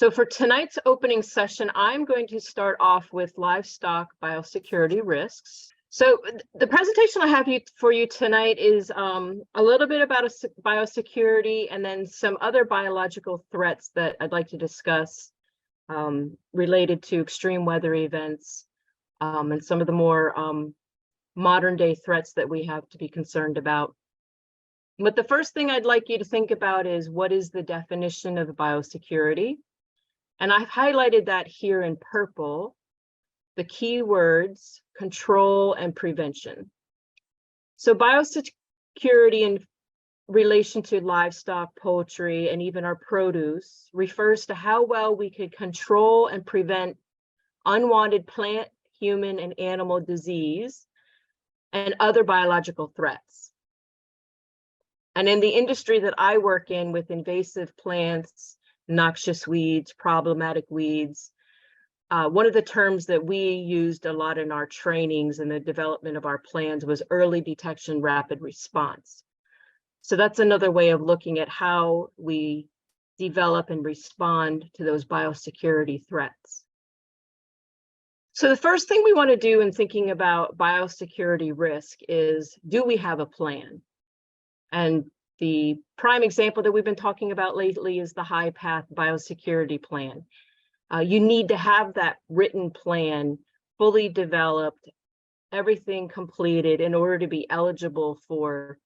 So for tonight's opening session, I'm going to start off with livestock biosecurity risks. So the presentation I have for you tonight is a little bit about biosecurity and then some other biological threats that I'd like to discuss related to extreme weather events and some of the more modern day threats that we have to be concerned about. But the first thing I'd like you to think about is, what is the definition of biosecurity? And I've highlighted that here in purple, the key words, control and prevention. So biosecurity in relation to livestock, poultry, and even our produce refers to how well we could control and prevent unwanted plant, human, and animal disease and other biological threats. And in the industry that I work in with invasive plants, noxious weeds, problematic weeds, one of the terms that we used a lot in our trainings and the development of our plans was early detection, rapid response. So that's another way of looking at how we develop and respond to those biosecurity threats. So the first thing we want to do in thinking about biosecurity risk is, do we have a plan? And the prime example that we've been talking about lately is the High Path Biosecurity Plan. You need to have that written plan fully developed, everything completed in order to be eligible for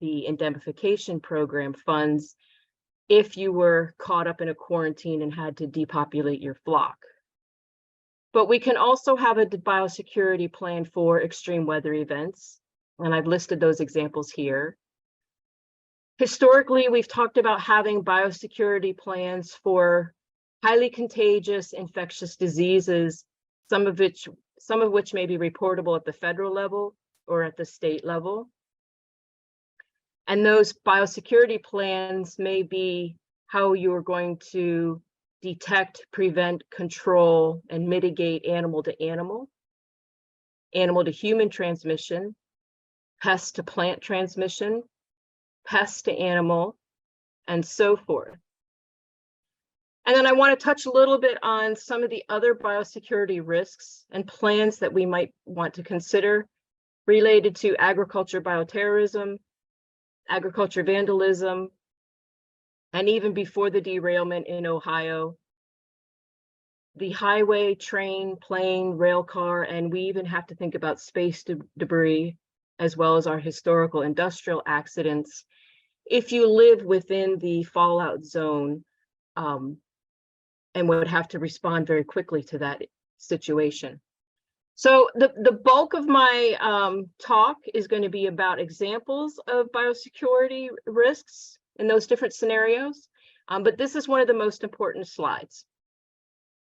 the indemnification program funds if you were caught up in a quarantine and had to depopulate your flock. But we can also have a biosecurity plan for extreme weather events, and I've listed those examples here. Historically, we've talked about having biosecurity plans for highly contagious infectious diseases, some of which may be reportable at the federal level or at the state level. And those biosecurity plans may be how you are going to detect, prevent, control, and mitigate animal to human transmission, pest to plant transmission, pest to animal, and so forth. And then I want to touch a little bit on some of the other biosecurity risks and plans that we might want to consider related to agriculture bioterrorism, agriculture vandalism, and even before the derailment in Ohio, the highway, train, plane, rail car, and we even have to think about space debris, as well as our historical industrial accidents, if you live within the fallout zone and would have to respond very quickly to that situation. So the bulk of my talk is going to be about examples of biosecurity risks in those different scenarios, but this is one of the most important slides.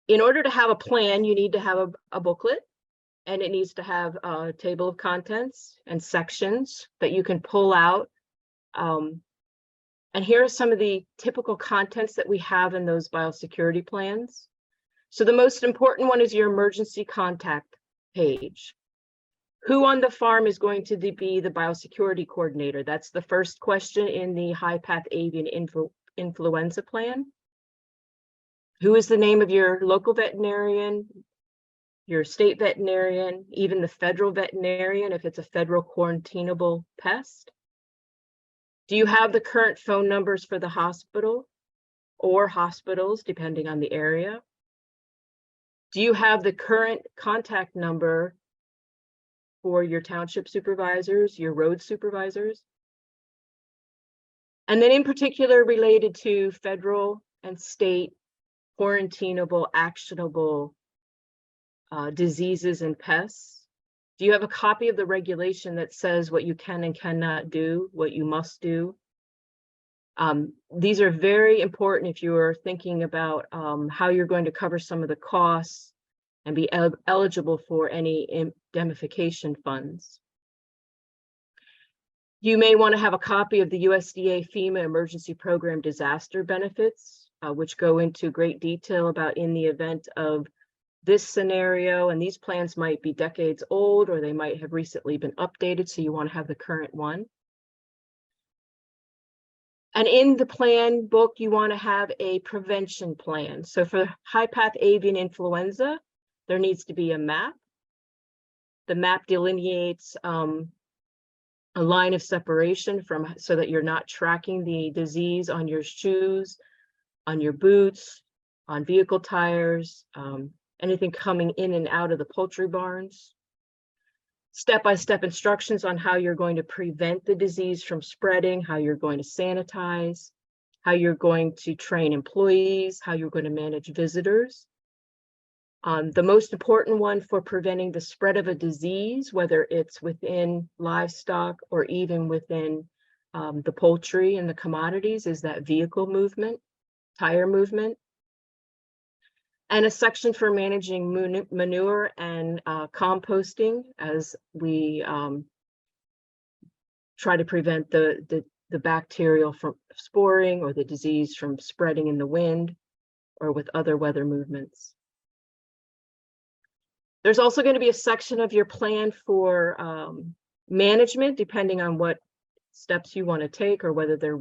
In order to have a plan, you need to have a booklet, and it needs to have a table of contents and sections that you can pull out. And here are some of the typical contents that we have in those biosecurity plans. So the most important one is your emergency contact page. Who on the farm is going to be the biosecurity coordinator? That's the first question in the High Path Avian Influenza Plan. Who is the name of your local veterinarian, your state veterinarian, even the federal veterinarian if it's a federal quarantinable pest? Do you have the current phone numbers for the hospital or hospitals, depending on the area? Do you have the current contact number for your township supervisors, your road supervisors? And then in particular related to federal and state quarantinable, actionable diseases and pests, do you have a copy of the regulation that says what you can and cannot do, what you must do? These are very important if you are thinking about how you're going to cover some of the costs and be eligible for any indemnification funds. You may want to have a copy of the USDA FEMA Emergency Program disaster benefits, which go into great detail about in the event of this scenario, and these plans might be decades old or they might have recently been updated, so you want to have the current one. And in the plan book, you want to have a prevention plan. So for high-path avian influenza, there needs to be a map. The map delineates a line of separation so that you're not tracking the disease on your shoes, on your boots, on vehicle tires, anything coming in and out of the poultry barns. Step-by-step instructions on how you're going to prevent the disease from spreading, how you're going to sanitize, how you're going to train employees, how you're going to manage visitors. The most important one for preventing the spread of a disease, whether it's within livestock or even within the poultry and the commodities, is that vehicle movement, tire movement. And a section for managing manure and composting as we try to prevent the bacterial from sporing or the disease from spreading in the wind or with other weather movements. There's also going to be a section of your plan for management, depending on what steps you want to take or whether they're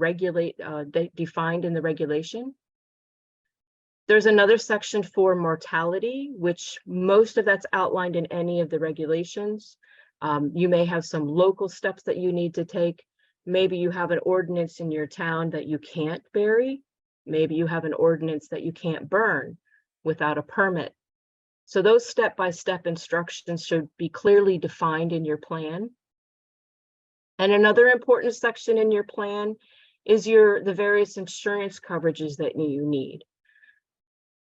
defined in the regulation. There's another section for mortality, which most of that's outlined in any of the regulations. You may have some local steps that you need to take. Maybe you have an ordinance in your town that you can't bury. Maybe you have an ordinance that you can't burn without a permit. So those step-by-step instructions should be clearly defined in your plan. And another important section in your plan is the various insurance coverages that you need.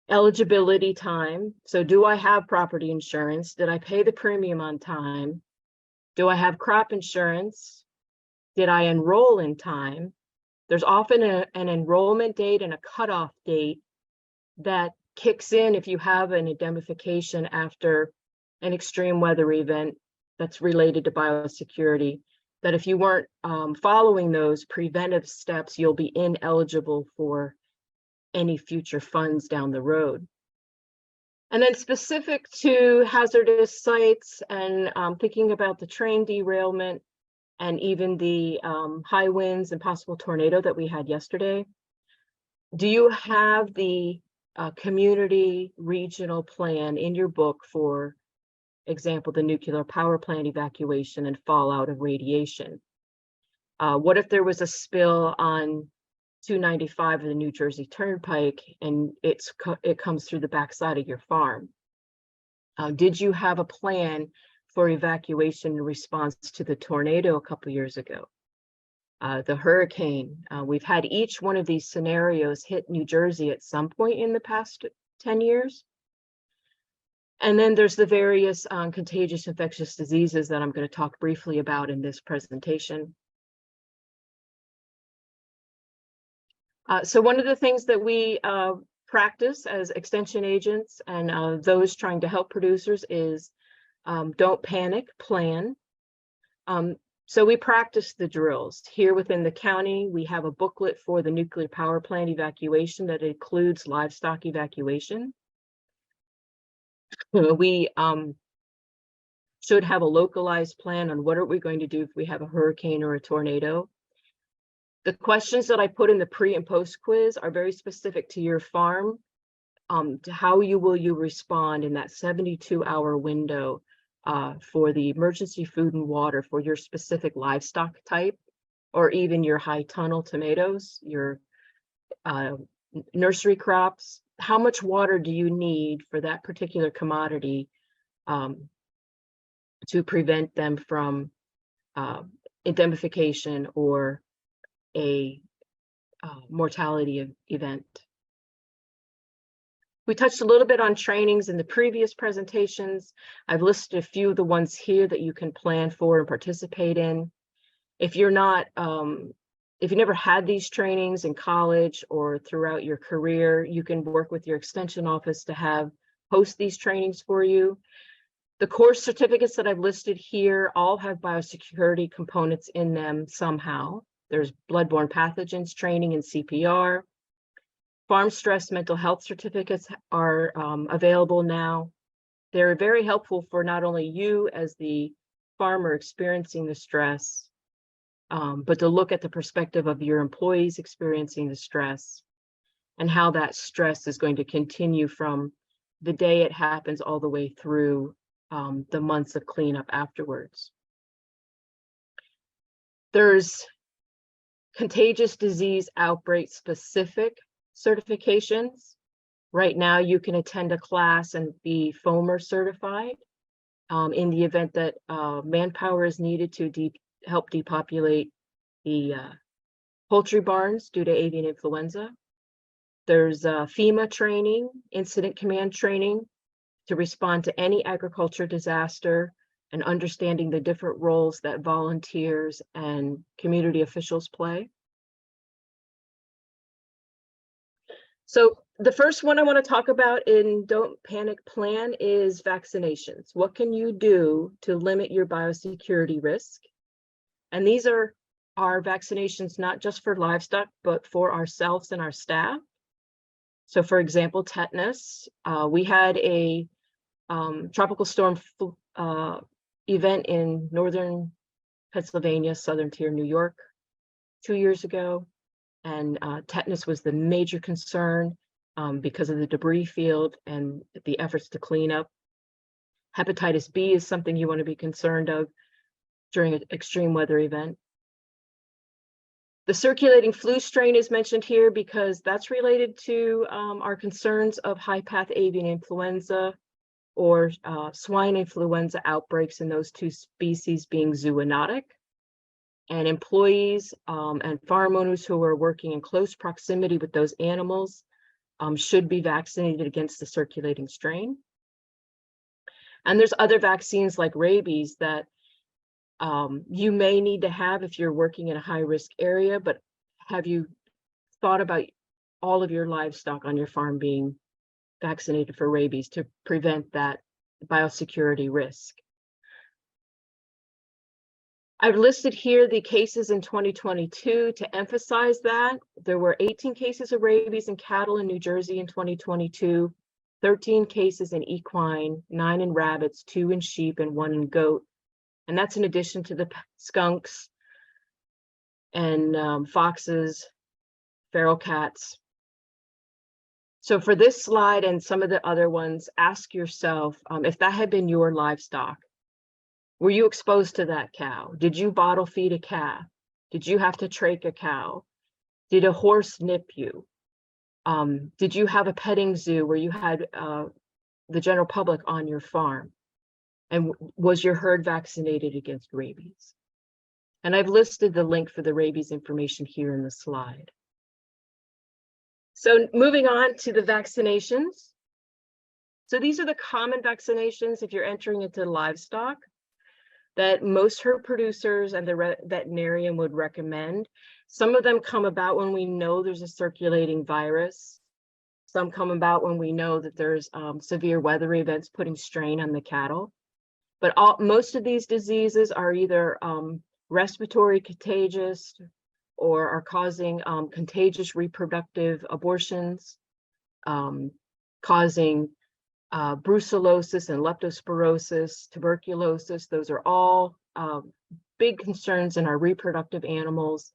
Eligibility time. So do I have property insurance? Did I pay the premium on time? Do I have crop insurance? Did I enroll in time? There's often an enrollment date and a cutoff date that kicks in if you have an indemnification after an extreme weather event that's related to biosecurity, that if you weren't following those preventive steps, you'll be ineligible for any future funds down the road. And then specific to hazardous sites and thinking about the train derailment and even the high winds and possible tornado that we had yesterday, do you have the community regional plan in your book, for example, the nuclear power plant evacuation and fallout of radiation? What if there was a spill on 295 of the New Jersey Turnpike and it comes through the backside of your farm? Did you have a plan for evacuation in response to the tornado a couple years ago? The hurricane, we've had each one of these scenarios hit New Jersey at some point in the past 10 years. And then there's the various contagious infectious diseases that I'm going to talk briefly about in this presentation. So one of the things that we practice as extension agents and those trying to help producers is don't panic, plan. So we practice the drills. Here within the county, we have a booklet for the nuclear power plant evacuation that includes livestock evacuation. We should have a localized plan on what are we going to do if we have a hurricane or a tornado. The questions that I put in the pre and post quiz are very specific to your farm, to how will you respond in that 72-hour window for the emergency food and water for your specific livestock type, or even your high tunnel tomatoes, your nursery crops. How much water do you need for that particular commodity to prevent them from indemnification or a mortality event? We touched a little bit on trainings in the previous presentations. I've listed a few of the ones here that you can plan for and participate in. If you're not, if you never had these trainings in college or throughout your career, you can work with your extension office to host these trainings for you. The course certificates that I've listed here all have biosecurity components in them somehow. There's bloodborne pathogens training and CPR. Farm stress mental health certificates are available now. They're very helpful for not only you as the farmer experiencing the stress, but to look at the perspective of your employees experiencing the stress and how that stress is going to continue from the day it happens all the way through the months of cleanup afterwards. There's contagious disease outbreak specific certifications. Right now, you can attend a class and be FOMR certified in the event that manpower is needed to help depopulate the poultry barns due to avian influenza. There's FEMA training, incident command training to respond to any agriculture disaster and understanding the different roles that volunteers and community officials play. So the first one I want to talk about in Don't Panic Plan is vaccinations. What can you do to limit your biosecurity risk? And these are our vaccinations, not just for livestock, but for ourselves and our staff. So for example, tetanus, we had a tropical storm event in northern Pennsylvania, southern tier New York 2 years ago. And tetanus was the major concern because of the debris field and the efforts to clean up. Hepatitis B is something you want to be concerned of during an extreme weather event. The circulating flu strain is mentioned here because that's related to our concerns of high-path avian influenza or swine influenza outbreaks in those two species being zoonotic. And employees and farm owners who are working in close proximity with those animals should be vaccinated against the circulating strain. And there's other vaccines like rabies that you may need to have if you're working in a high-risk area, but have you thought about all of your livestock on your farm being vaccinated for rabies to prevent that biosecurity risk? I've listed here the cases in 2022 to emphasize that. There were 18 cases of rabies in cattle in New Jersey in 2022, 13 cases in equine, 9 in rabbits, 2 in sheep, and 1 in goat. And that's in addition to the skunks and foxes, feral cats. So for this slide and some of the other ones, ask yourself if that had been your livestock. Were you exposed to that cow? Did you bottle feed a calf? Did you have to trach a cow? Did a horse nip you? Did you have a petting zoo where you had the general public on your farm? And was your herd vaccinated against rabies? And I've listed the link for the rabies information here in the slide. So moving on to the vaccinations. So these are the common vaccinations if you're entering into livestock that most herd producers and the veterinarian would recommend. Some of them come about when we know there's a circulating virus. Some come about when we know that there's severe weather events putting strain on the cattle. But most of these diseases are either respiratory contagious or are causing contagious reproductive abortions, causing brucellosis and leptospirosis, tuberculosis. Those are all big concerns in our reproductive animals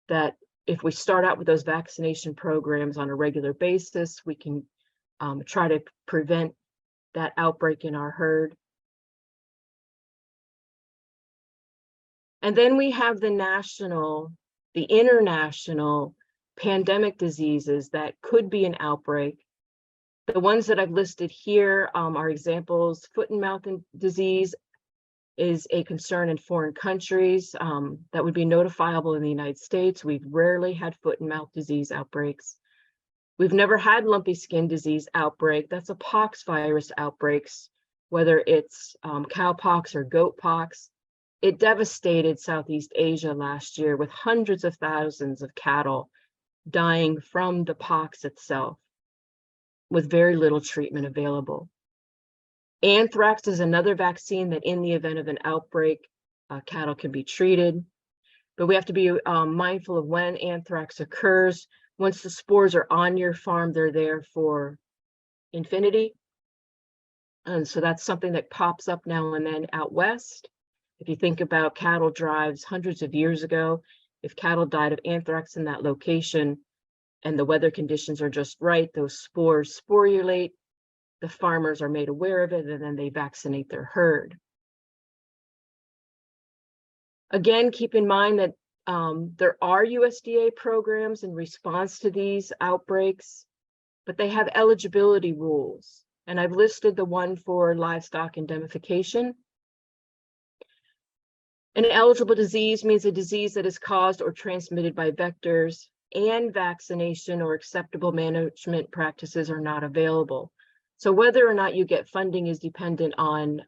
that if we start out with those vaccination programs on a regular basis, we can try to prevent that outbreak in our herd. And then we have the international pandemic diseases that could be an outbreak. The ones that I've listed here are examples. Foot and mouth disease is a concern in foreign countries that would be notifiable in the United States. We've rarely had foot and mouth disease outbreaks. We've never had lumpy skin disease outbreak. That's a pox virus outbreaks, whether it's cowpox or goat pox. It devastated Southeast Asia last year with hundreds of thousands of cattle dying from the pox itself, with very little treatment available. Anthrax is another vaccine that in the event of an outbreak, cattle can be treated, but we have to be mindful of when anthrax occurs. Once the spores are on your farm, they're there for infinity. And so that's something that pops up now and then out west. If you think about cattle drives hundreds of years ago, if cattle died of anthrax in that location and the weather conditions are just right, those spores sporulate, the farmers are made aware of it, and then they vaccinate their herd. Again, keep in mind that there are USDA programs in response to these outbreaks, but they have eligibility rules. And I've listed the one for livestock indemnification. An eligible disease means a disease that is caused or transmitted by vectors, and vaccination or acceptable management practices are not available. So whether or not you get funding is dependent on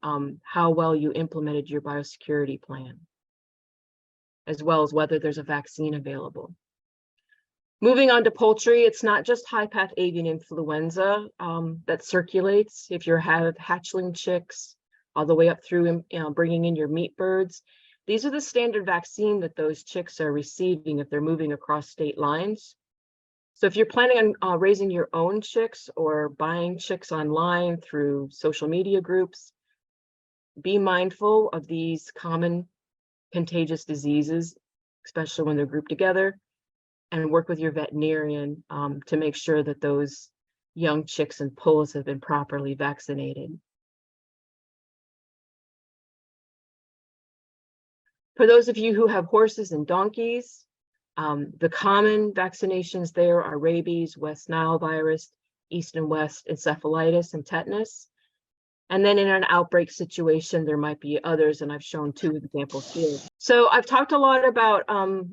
how well you implemented your biosecurity plan, as well as whether there's a vaccine available. Moving on to poultry, it's not just high-path avian influenza that circulates. If you have hatchling chicks, all the way up through bringing in your meat birds, these are the standard vaccine that those chicks are receiving if they're moving across state lines. So if you're planning on raising your own chicks or buying chicks online through social media groups, be mindful of these common contagious diseases, especially when they're grouped together, and work with your veterinarian to make sure that those young chicks and pulls have been properly vaccinated. For those of you who have horses and donkeys, the common vaccinations there are rabies, West Nile virus, East and West encephalitis, and tetanus. And then in an outbreak situation, there might be others, and I've shown 2 examples here. So I've talked a lot about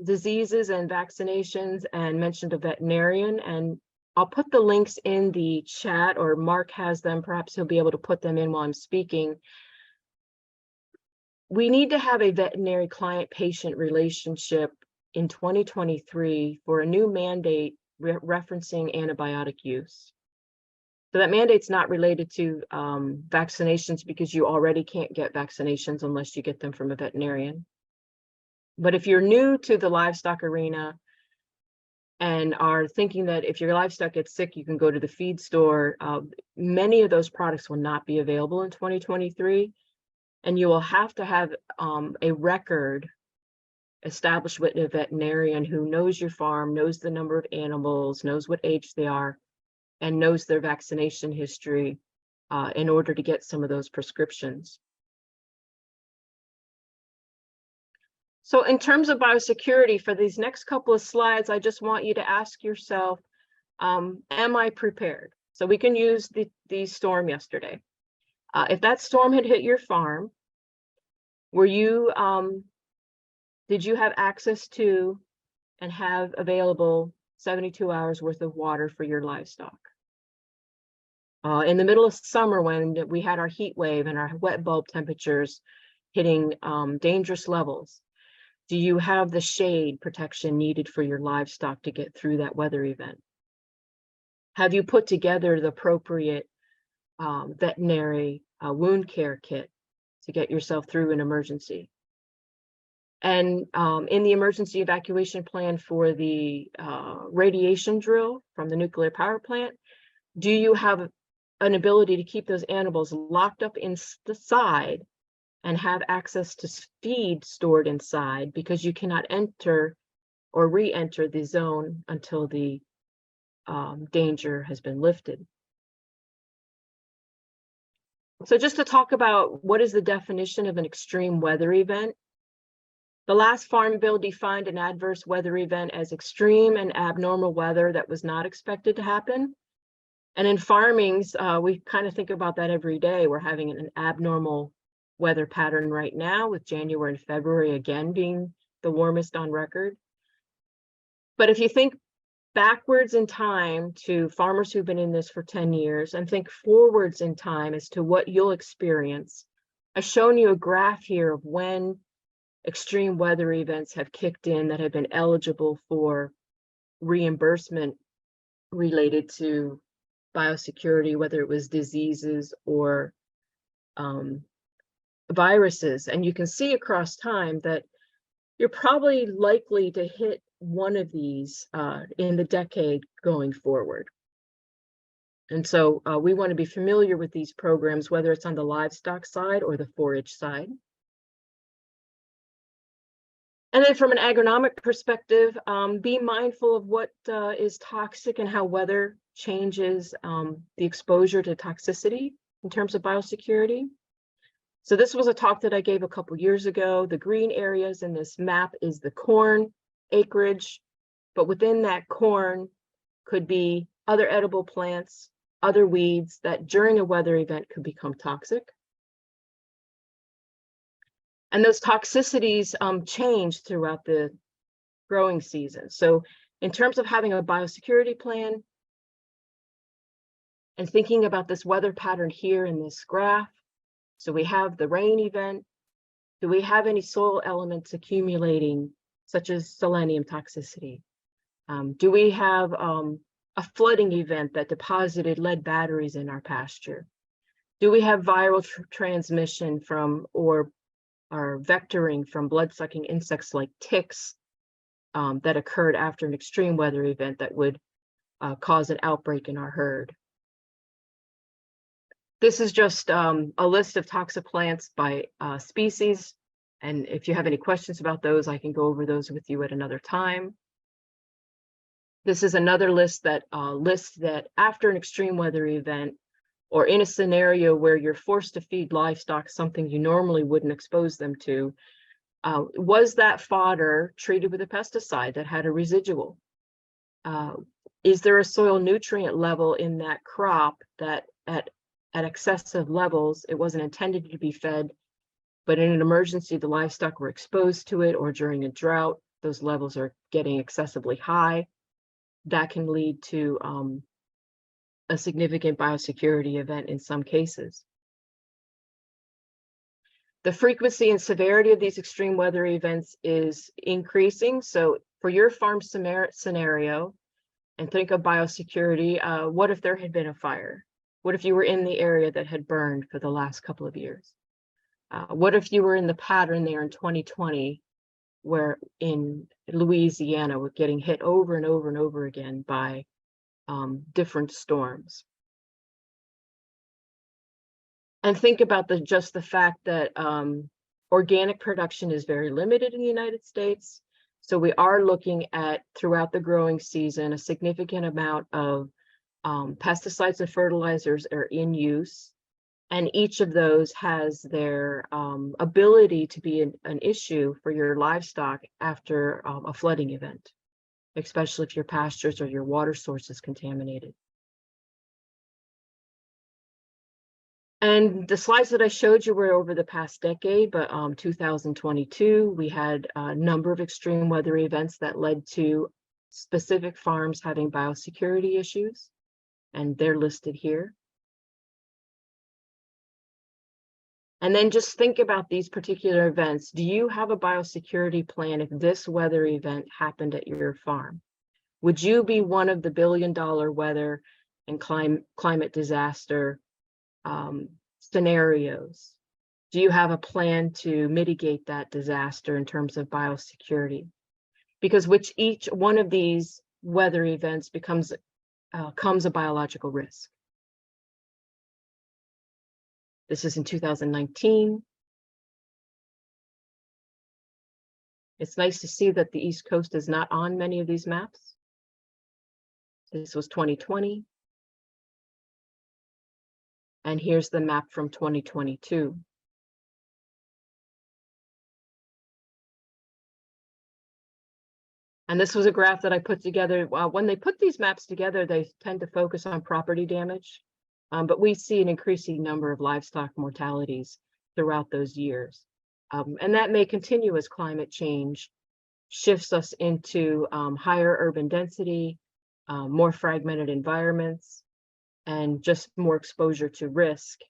diseases and vaccinations and mentioned a veterinarian, and I'll put the links in the chat, or Mark has them. Perhaps he'll be able to put them in while I'm speaking. We need to have a veterinary client-patient relationship in 2023 for a new mandate referencing antibiotic use. So that mandate's not related to vaccinations, because you already can't get vaccinations unless you get them from a veterinarian. But if you're new to the livestock arena and are thinking that if your livestock gets sick, you can go to the feed store, many of those products will not be available in 2023. And you will have to have a record established with a veterinarian who knows your farm, knows the number of animals, knows what age they are, and knows their vaccination history in order to get some of those prescriptions. So in terms of biosecurity, for these next couple of slides, I just want you to ask yourself, am I prepared? So we can use the storm yesterday. If that storm had hit your farm, did you have access to and have available 72 hours worth of water for your livestock? In the middle of summer, when we had our heat wave and our wet bulb temperatures hitting dangerous levels, do you have the shade protection needed for your livestock to get through that weather event? Have you put together the appropriate veterinary wound care kit to get yourself through an emergency? And in the emergency evacuation plan for the radiation drill from the nuclear power plant, do you have an ability to keep those animals locked up inside and have access to feed stored inside, because you cannot enter or re-enter the zone until the danger has been lifted? So just to talk about what is the definition of an extreme weather event. The last Farm Bill defined an adverse weather event as extreme and abnormal weather that was not expected to happen. And in farmings, we kind of think about that every day. We're having an abnormal weather pattern right now, with January and February again being the warmest on record. But if you think backwards in time to farmers who've been in this for 10 years and think forwards in time as to what you'll experience, I've shown you a graph here of when extreme weather events have kicked in that have been eligible for reimbursement related to biosecurity, whether it was diseases or viruses. And you can see across time that you're probably likely to hit one of these in the decade going forward. And so we want to be familiar with these programs, whether it's on the livestock side or the forage side. And then from an agronomic perspective, be mindful of what is toxic and how weather changes the exposure to toxicity in terms of biosecurity. So this was a talk that I gave a couple years ago. The green areas in this map is the corn acreage, but within that corn could be other edible plants, other weeds that during a weather event could become toxic. And those toxicities change throughout the growing season. So in terms of having a biosecurity plan and thinking about this weather pattern here in this graph, so we have the rain event. Do we have any soil elements accumulating, such as selenium toxicity? Do we have a flooding event that deposited lead batteries in our pasture? Do we have viral transmission from or vectoring from blood-sucking insects like ticks that occurred after an extreme weather event that would cause an outbreak in our herd? This is just a list of toxic plants by species. And if you have any questions about those, I can go over those with you at another time. This is another list that lists that after an extreme weather event, or in a scenario where you're forced to feed livestock something you normally wouldn't expose them to, was that fodder treated with a pesticide that had a residual? Is there a soil nutrient level in that crop that at excessive levels, it wasn't intended to be fed, but in an emergency, the livestock were exposed to it, or during a drought, those levels are getting excessively high? That can lead to a significant biosecurity event in some cases. The frequency and severity of these extreme weather events is increasing. So for your farm scenario, and think of biosecurity, what if there had been a fire? What if you were in the area that had burned for the last couple of years? What if you were in the pattern there in 2020, where in Louisiana, we're getting hit over and over and over again by different storms? And think about just the fact that organic production is very limited in the United States. So we are looking at, throughout the growing season, a significant amount of pesticides and fertilizers are in use. And each of those has their ability to be an issue for your livestock after a flooding event, especially if your pastures or your water source is contaminated. And the slides that I showed you were over the past decade, but 2022, we had a number of extreme weather events that led to specific farms having biosecurity issues, and they're listed here. And then just think about these particular events. Do you have a biosecurity plan if this weather event happened at your farm? Would you be one of the billion-dollar weather and climate disaster scenarios? Do you have a plan to mitigate that disaster in terms of biosecurity? Because with each one of these weather events comes a biological risk. This is in 2019. It's nice to see that the East Coast is not on many of these maps. This was 2020. And here's the map from 2022. And this was a graph that I put together. When they put these maps together, they tend to focus on property damage. But we see an increasing number of livestock mortalities throughout those years. And that may continue as climate change shifts us into higher urban density, more fragmented environments, and just more exposure to risk.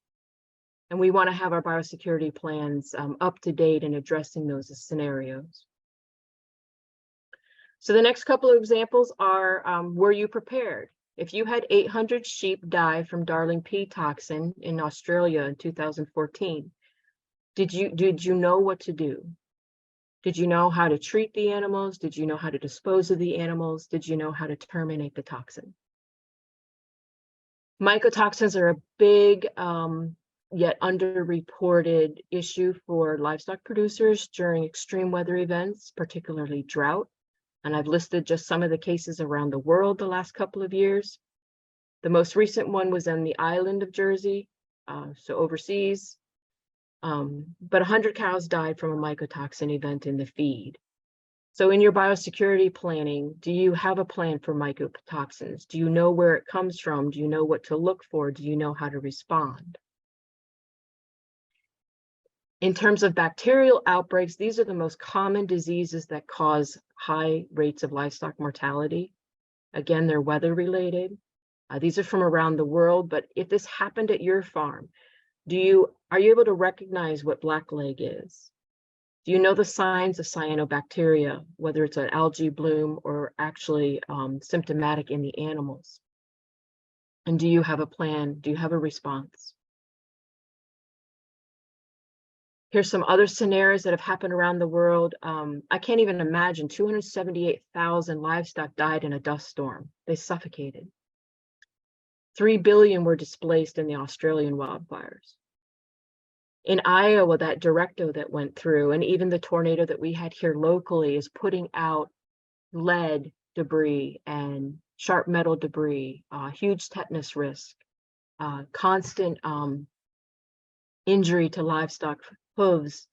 And we want to have our biosecurity plans up to date in addressing those scenarios. So the next couple of examples are, were you prepared? If you had 800 sheep die from Darling Pea toxin in Australia in 2014, did you know what to do? Did you know how to treat the animals? Did you know how to dispose of the animals? Did you know how to terminate the toxin? Mycotoxins are a big yet underreported issue for livestock producers during extreme weather events, particularly drought. And I've listed just some of the cases around the world the last couple of years. The most recent one was on the island of Jersey, so overseas. But 100 cows died from a mycotoxin event in the feed. So in your biosecurity planning, do you have a plan for mycotoxins? Do you know where it comes from? Do you know what to look for? Do you know how to respond? In terms of bacterial outbreaks, these are the most common diseases that cause high rates of livestock mortality. Again, they're weather related. These are from around the world, but if this happened at your farm, are you able to recognize what blackleg is? Do you know the signs of cyanobacteria, whether it's an algae bloom or actually symptomatic in the animals? And do you have a plan? Do you have a response? Here's some other scenarios that have happened around the world. I can't even imagine 278,000 livestock died in a dust storm. They suffocated. 3 billion were displaced in the Australian wildfires. In Iowa, that derecho that went through, and even the tornado that we had here locally, is putting out lead debris and sharp metal debris, huge tetanus risk, constant injury to livestock hooves,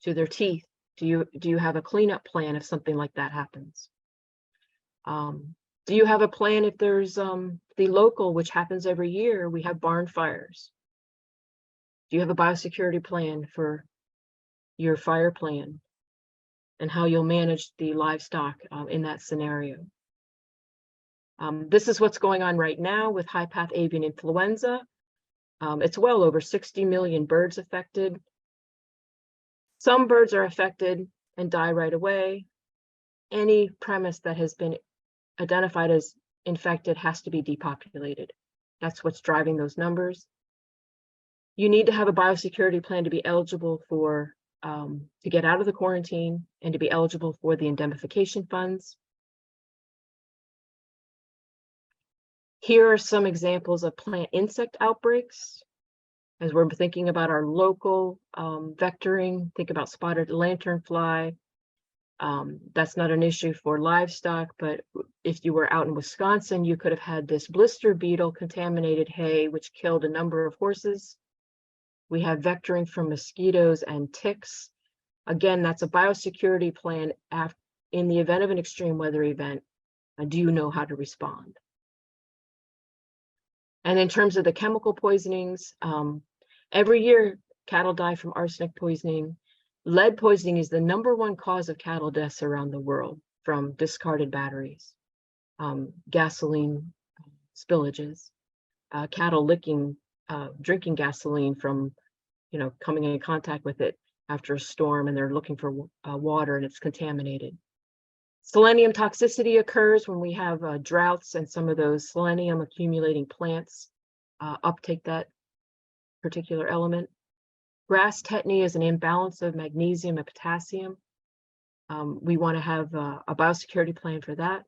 to their teeth. Do you have a cleanup plan if something like that happens? Do you have a plan if there's the local, which happens every year, we have barn fires? Do you have a biosecurity plan for your fire plan and how you'll manage the livestock in that scenario? This is what's going on right now with high-path avian influenza. It's well over 60 million birds affected. Some birds are affected and die right away. Any premise that has been identified as infected has to be depopulated. That's what's driving those numbers. You need to have a biosecurity plan to be eligible for, to get out of the quarantine and to be eligible for the indemnification funds. Here are some examples of plant insect outbreaks. As we're thinking about our local vectoring, think about spotted lanternfly. That's not an issue for livestock, but if you were out in Wisconsin, you could have had this blister beetle contaminated hay, which killed a number of horses. We have vectoring from mosquitoes and ticks. Again, that's a biosecurity plan. In the event of an extreme weather event, do you know how to respond? And in terms of the chemical poisonings, every year cattle die from arsenic poisoning. Lead poisoning is the number1 cause of cattle deaths around the world from discarded batteries, gasoline spillages, cattle drinking gasoline from, coming in contact with it after a storm and they're looking for water and it's contaminated. Selenium toxicity occurs when we have droughts and some of those selenium accumulating plants uptake that particular element. Grass tetany is an imbalance of magnesium and potassium. We want to have a biosecurity plan for that.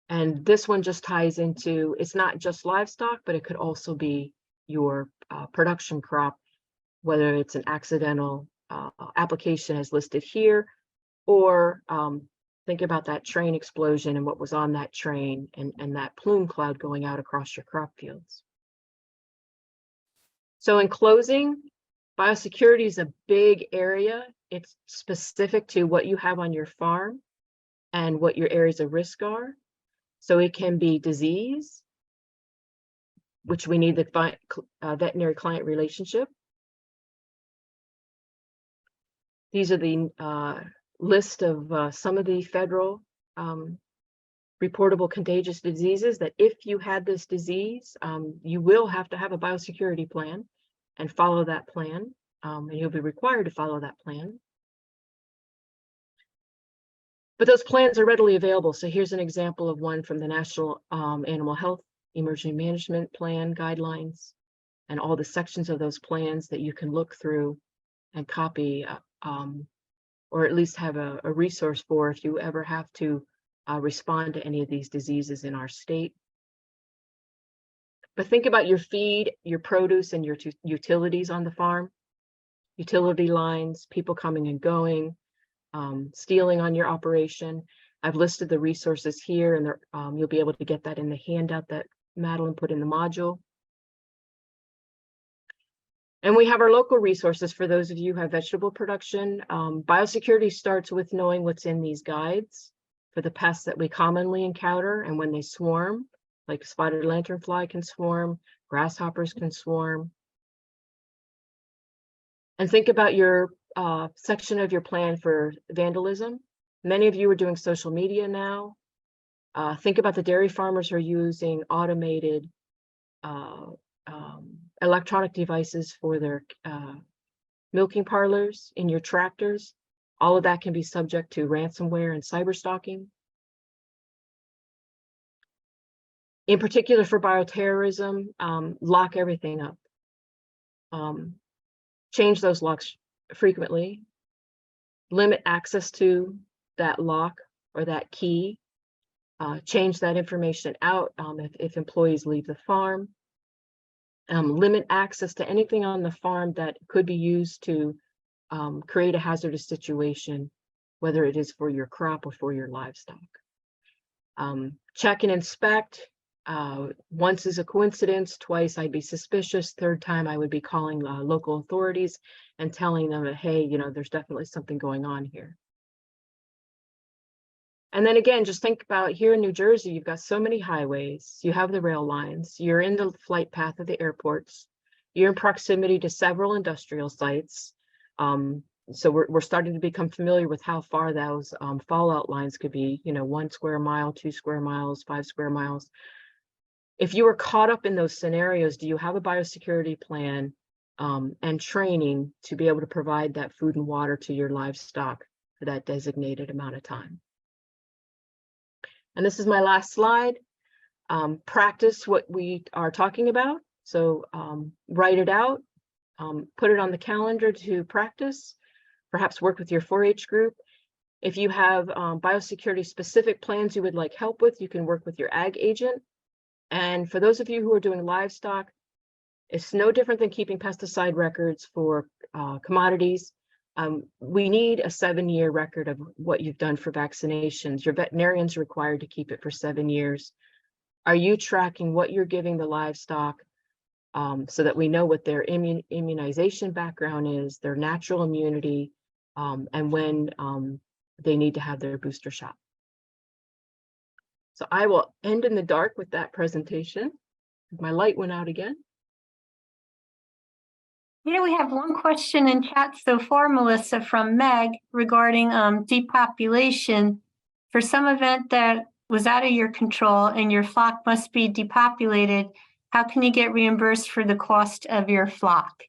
And this one just ties into, it's not just livestock, but it could also be your production crop, whether it's an accidental application as listed here, or think about that train explosion and what was on that train and that plume cloud going out across your crop fields. So in closing, biosecurity is a big area. It's specific to what you have on your farm and what your areas of risk are. So it can be disease, which we need the veterinary client relationship. These are the list of some of the federal reportable contagious diseases that if you had this disease, you will have to have a biosecurity plan and follow that plan, and you'll be required to follow that plan. But those plans are readily available. So here's an example of one from the National Animal Health Emergency Management Plan guidelines, and all the sections of those plans that you can look through and copy, or at least have a resource for if you ever have to respond to any of these diseases in our state. But think about your feed, your produce, and your utilities on the farm, utility lines, people coming and going, stealing on your operation. I've listed the resources here, and you'll be able to get that in the handout that Madeline put in the module. And we have our local resources for those of you who have vegetable production. Biosecurity starts with knowing what's in these guides for the pests that we commonly encounter and when they swarm, like spotted lanternfly can swarm, grasshoppers can swarm. And think about your section of your plan for vandalism. Many of you are doing social media now. Think about the dairy farmers who are using automated electronic devices for their milking parlors in your tractors. All of that can be subject to ransomware and cyber stalking. In particular for bioterrorism, lock everything up. Change those locks frequently. Limit access to that lock or that key. Change that information out if employees leave the farm. Limit access to anything on the farm that could be used to create a hazardous situation, whether it is for your crop or for your livestock. Check and inspect. Once is a coincidence, twice I'd be suspicious, third time I would be calling local authorities and telling them that, hey, you know, there's definitely something going on here. And then again, just think about here in New Jersey, you've got so many highways, you have the rail lines, you're in the flight path of the airports, you're in proximity to several industrial sites. So we're starting to become familiar with how far those fallout lines could be, you know, 1 square mile, 2 square miles, 5 square miles. If you were caught up in those scenarios, do you have a biosecurity plan and training to be able to provide that food and water to your livestock for that designated amount of time? And this is my last slide. Practice what we are talking about. So write it out, put it on the calendar to practice, perhaps work with your 4-H group. If you have biosecurity specific plans you would like help with, you can work with your ag agent. And for those of you who are doing livestock, it's no different than keeping pesticide records for commodities. We need a 7-year record of what you've done for vaccinations. Your veterinarian's required to keep it for 7 years. Are you tracking what you're giving the livestock so that we know what their immunization background is, their natural immunity, and when they need to have their booster shot? So I will end in the dark with that presentation. My light went out again. You know, we have one question in chat so far, Melissa, from Meg regarding depopulation. For some event that was out of your control and your flock must be depopulated, how can you get reimbursed for the cost of your flock?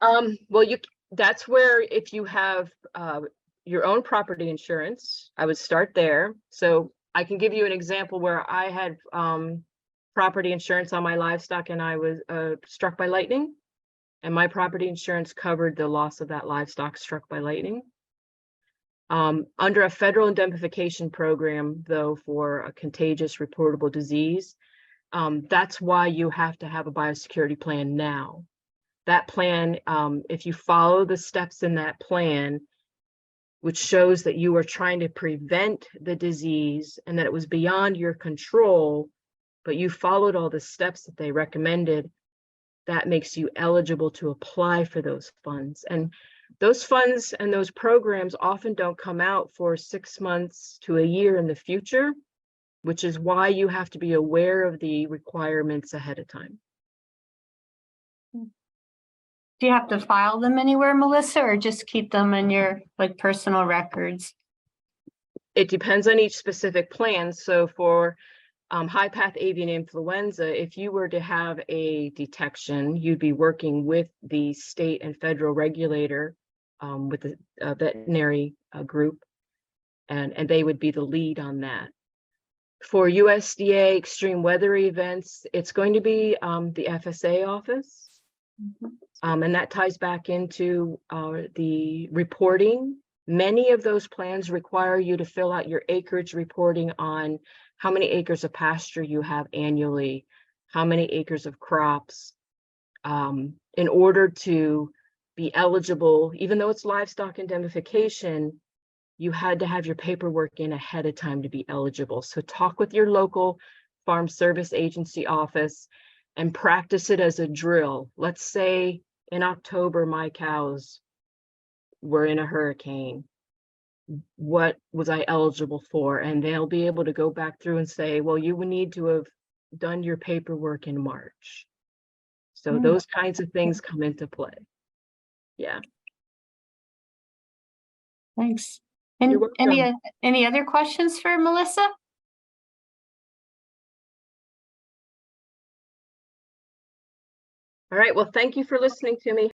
Well, that's where if you have your own property insurance, I would start there. So I can give you an example where I had property insurance on my livestock and I was struck by lightning, and my property insurance covered the loss of that livestock struck by lightning. Under a federal indemnification program, though, for a contagious reportable disease, that's why you have to have a biosecurity plan now. That plan, if you follow the steps in that plan, which shows that you are trying to prevent the disease and that it was beyond your control, but you followed all the steps that they recommended, that makes you eligible to apply for those funds. And those funds and those programs often don't come out for 6 months to a year in the future, which is why you have to be aware of the requirements ahead of time. Do you have to file them anywhere, Melissa, or just keep them in your personal records? It depends on each specific plan. So for high path avian influenza, if you were to have a detection, you'd be working with the state and federal regulator, with the veterinary group, and they would be the lead on that. For USDA extreme weather events, it's going to be the FSA office. And that ties back into the reporting. Many of those plans require you to fill out your acreage reporting on how many acres of pasture you have annually, how many acres of crops, in order to be eligible. Even though it's livestock indemnification, you had to have your paperwork in ahead of time to be eligible. So talk with your local farm service agency office and practice it as a drill. Let's say in October, my cows were in a hurricane. What was I eligible for? And they'll be able to go back through and say, well, you would need to have done your paperwork in March. So those kinds of things come into play. Yeah. Thanks. And You're welcome. any other questions for Melissa? All right. Well, thank you for listening to me.